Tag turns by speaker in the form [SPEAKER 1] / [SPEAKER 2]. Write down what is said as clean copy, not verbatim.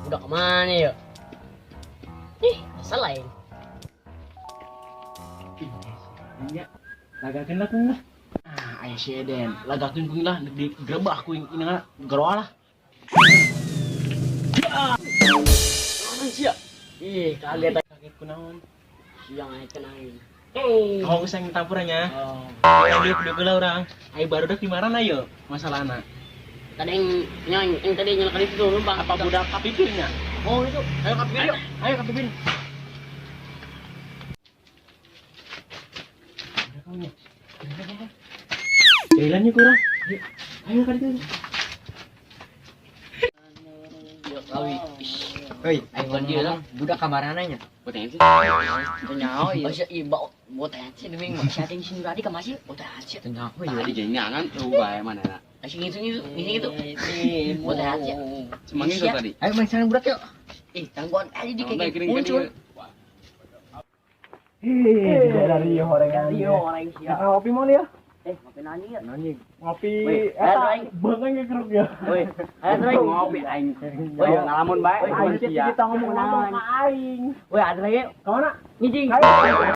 [SPEAKER 1] Udah kemana ya? Ih, selain.
[SPEAKER 2] Iya, lagakeun lah kuing lah. Ah, aya si Eden, lagakeun kuing lah di gerebah kuing ini ngana garoa lah.
[SPEAKER 1] Mana sih ya? Ih, kaget
[SPEAKER 2] Kaget kunaon?
[SPEAKER 1] siang aja kenain.
[SPEAKER 2] Kau usah ngetampurannya.
[SPEAKER 1] Oh,
[SPEAKER 2] Dia bela orang. Ayo baru dak di mana yo masalahna.
[SPEAKER 1] tadi yang tadi nyalakan itu tuh numpang.
[SPEAKER 2] Apa budak kapipirnya?
[SPEAKER 1] Oh itu, ayo kapir yuk.
[SPEAKER 2] Ayo kapipir. Ada kaunya. Jailannya kurang. Ayo kan itu.
[SPEAKER 1] Ya kawi.
[SPEAKER 3] Hei,
[SPEAKER 1] Ayo kan dia lah.
[SPEAKER 3] budak kabarananya.
[SPEAKER 2] Potensi.
[SPEAKER 1] Tanya, oh iya iba potensi demi mah. Siapa yang sini tadi masih potensi.
[SPEAKER 3] Tentang apa
[SPEAKER 2] Tadi
[SPEAKER 3] ya?
[SPEAKER 2] jangan coba mana nak.
[SPEAKER 1] Asing itu ini gitu. Potensi.
[SPEAKER 2] Semang itu tadi.
[SPEAKER 3] Ayo main sana budak yuk.
[SPEAKER 1] Ih, tangguan aja di
[SPEAKER 2] Baik,
[SPEAKER 1] kayak
[SPEAKER 2] kering,
[SPEAKER 1] muncul.
[SPEAKER 2] Dari horengan
[SPEAKER 1] Iya, orang siap.
[SPEAKER 2] Ngopi mau ya?
[SPEAKER 1] Ngopi nanya ya.
[SPEAKER 3] Nanya.
[SPEAKER 2] Ngopi
[SPEAKER 1] Weh,
[SPEAKER 2] eta
[SPEAKER 1] aing.
[SPEAKER 2] beungeung ge keruk ya.
[SPEAKER 1] Woi, ayo terus
[SPEAKER 2] Ngopi aing.
[SPEAKER 1] Woi,
[SPEAKER 2] ngalamun bae
[SPEAKER 1] aing kita ngomong naon.
[SPEAKER 2] aing.
[SPEAKER 1] Woi, ada lagi.
[SPEAKER 2] Kaona?
[SPEAKER 1] Ngijing.